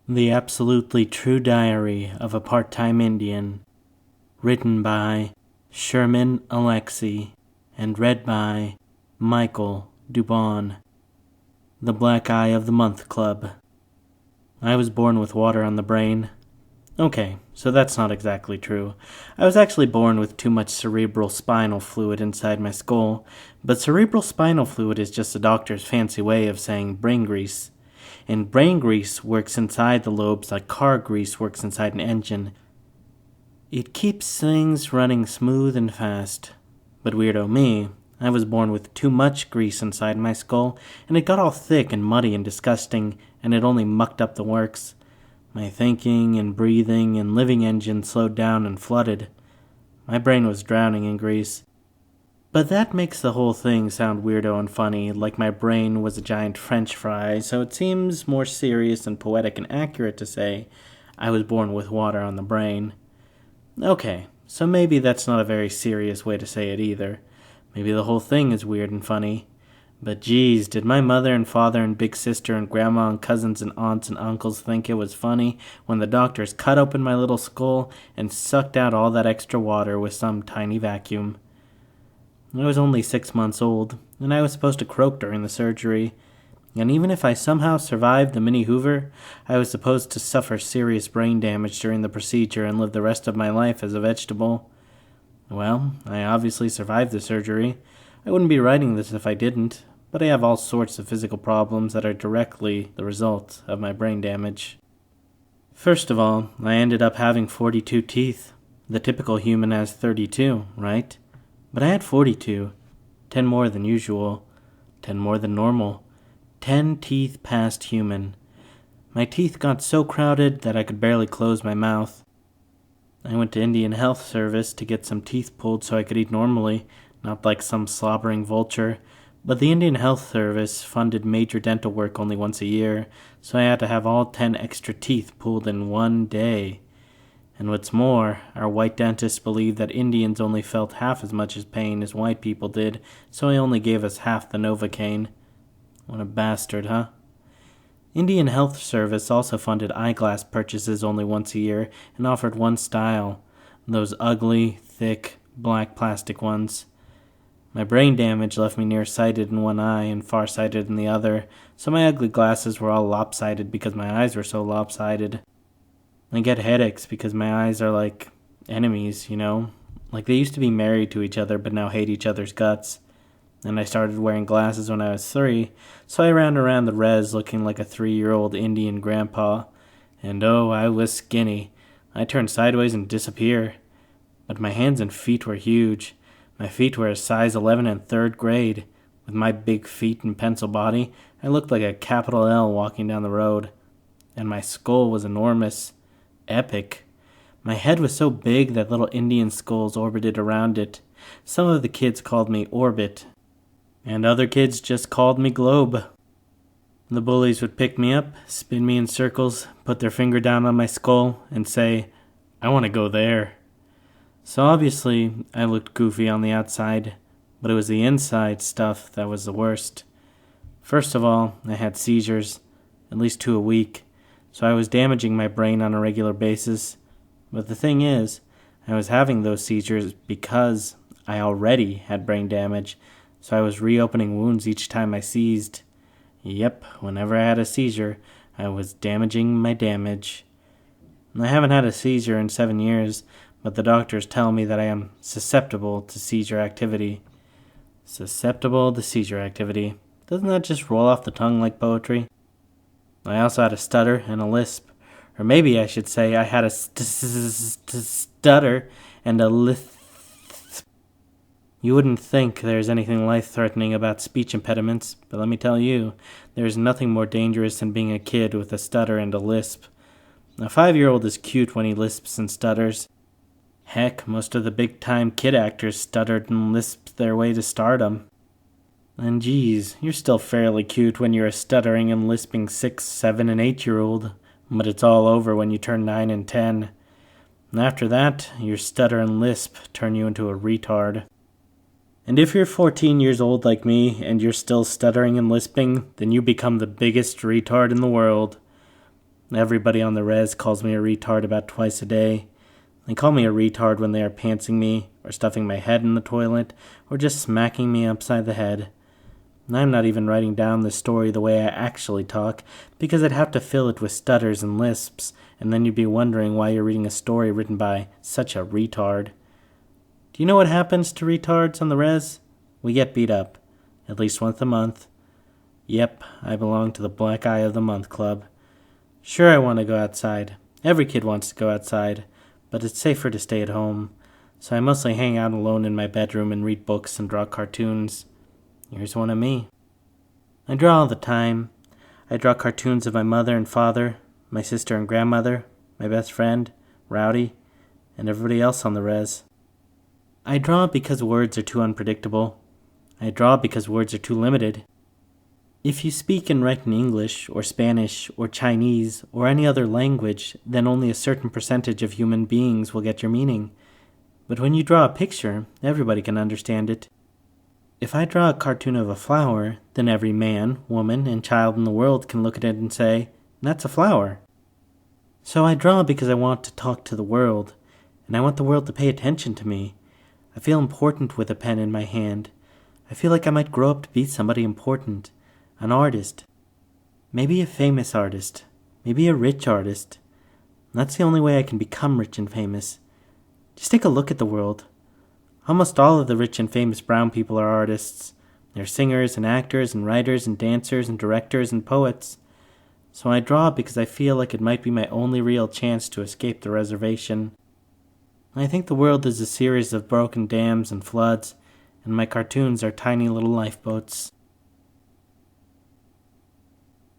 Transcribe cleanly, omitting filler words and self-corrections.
The Absolutely True Diary of a Part-Time Indian, written by Sherman Alexie, and read by Michael Dubon. The Black Eye of the Month Club. I was born with water on the brain. Okay, so that's not exactly true. I was actually born with too much cerebral spinal fluid inside my skull, but cerebral spinal fluid is just a doctor's fancy way of saying brain grease. And brain grease works inside the lobes like car grease works inside an engine. It keeps things running smooth and fast. But weirdo me, I was born with too much grease inside my skull, and it got all thick and muddy and disgusting, and it only mucked up the works. My thinking and breathing and living engine slowed down and flooded. My brain was drowning in grease. But that makes the whole thing sound weirdo and funny, like my brain was a giant French fry, so it seems more serious and poetic and accurate to say I was born with water on the brain. Okay, so maybe that's not a very serious way to say it either. Maybe the whole thing is weird and funny. But geez, did my mother and father and big sister and grandma and cousins and aunts and uncles think it was funny when the doctors cut open my little skull and sucked out all that extra water with some tiny vacuum. I was only 6 months old, and I was supposed to croak during the surgery. And even if I somehow survived the mini Hoover, I was supposed to suffer serious brain damage during the procedure and live the rest of my life as a vegetable. Well, I obviously survived the surgery. I wouldn't be writing this if I didn't, but I have all sorts of physical problems that are directly the result of my brain damage. First of all, I ended up having 42 teeth. The typical human has 32, right? But I had 42, 10 more than usual, 10 more than normal, 10 teeth past human. My teeth got so crowded that I could barely close my mouth. I went to Indian Health Service to get some teeth pulled so I could eat normally, not like some slobbering vulture, but the Indian Health Service funded major dental work only once a year, so I had to have all 10 extra teeth pulled in one day. And what's more, our white dentists believed that Indians only felt half as much pain as white people did, so he only gave us half the Novocaine. What a bastard, huh? Indian Health Service also funded eyeglass purchases only once a year and offered one style, those ugly, thick, black plastic ones. My brain damage left me nearsighted in one eye and farsighted in the other, so my ugly glasses were all lopsided because my eyes were so lopsided. I get headaches because my eyes are like enemies, you know? Like they used to be married to each other but now hate each other's guts. And I started wearing glasses when I was 3, so I ran around the res looking like a 3-year-old Indian grandpa. And oh, I was skinny. I turned sideways and disappear. But my hands and feet were huge. My feet were a size 11 in 3rd grade. With my big feet and pencil body, I looked like a capital L walking down the road. And my skull was enormous. Epic. My head was so big that little Indian skulls orbited around it. Some of the kids called me Orbit, and other kids just called me Globe. The bullies would pick me up, spin me in circles, put their finger down on my skull, and say, "I want to go there." So obviously, I looked goofy on the outside, but it was the inside stuff that was the worst. First of all, I had seizures, at least 2 a week. So I was damaging my brain on a regular basis. But the thing is, I was having those seizures because I already had brain damage, so I was reopening wounds each time I seized. Yep, whenever I had a seizure, I was damaging my damage. I haven't had a seizure in 7 years, but the doctors tell me that I am susceptible to seizure activity. Susceptible to seizure activity. Doesn't that just roll off the tongue like poetry? I also had a stutter and a lisp. Or maybe I should say I had a stutter and a lisp. You wouldn't think there's anything life-threatening about speech impediments, but let me tell you, there's nothing more dangerous than being a kid with a stutter and a lisp. A 5-year-old is cute when he lisps and stutters. Heck, most of the big-time kid actors stuttered and lisped their way to stardom. And geez, you're still fairly cute when you're a stuttering and lisping 6, 7, and 8-year-old, but it's all over when you turn 9 and 10. And after that, your stutter and lisp turn you into a retard. And if you're 14 years old like me and you're still stuttering and lisping, then you become the biggest retard in the world. Everybody on the res calls me a retard about twice a day. They call me a retard when they are pantsing me, or stuffing my head in the toilet, or just smacking me upside the head. I'm not even writing down the story the way I actually talk, because I'd have to fill it with stutters and lisps, and then you'd be wondering why you're reading a story written by such a retard. Do you know what happens to retards on the res? We get beat up, at least once a month. Yep, I belong to the Black Eye of the Month Club. Sure, I want to go outside. Every kid wants to go outside, but it's safer to stay at home, so I mostly hang out alone in my bedroom and read books and draw cartoons. Here's one of me. I draw all the time. I draw cartoons of my mother and father, my sister and grandmother, my best friend, Rowdy, and everybody else on the res. I draw because words are too unpredictable. I draw because words are too limited. If you speak and write in English, or Spanish, or Chinese, or any other language, then only a certain percentage of human beings will get your meaning. But when you draw a picture, everybody can understand it. If I draw a cartoon of a flower, then every man, woman, and child in the world can look at it and say, "That's a flower." So I draw because I want to talk to the world, and I want the world to pay attention to me. I feel important with a pen in my hand. I feel like I might grow up to be somebody important. An artist. Maybe a famous artist. Maybe a rich artist. That's the only way I can become rich and famous. Just take a look at the world. Almost all of the rich and famous brown people are artists. They're singers and actors and writers and dancers and directors and poets. So I draw because I feel like it might be my only real chance to escape the reservation. I think the world is a series of broken dams and floods, and my cartoons are tiny little lifeboats.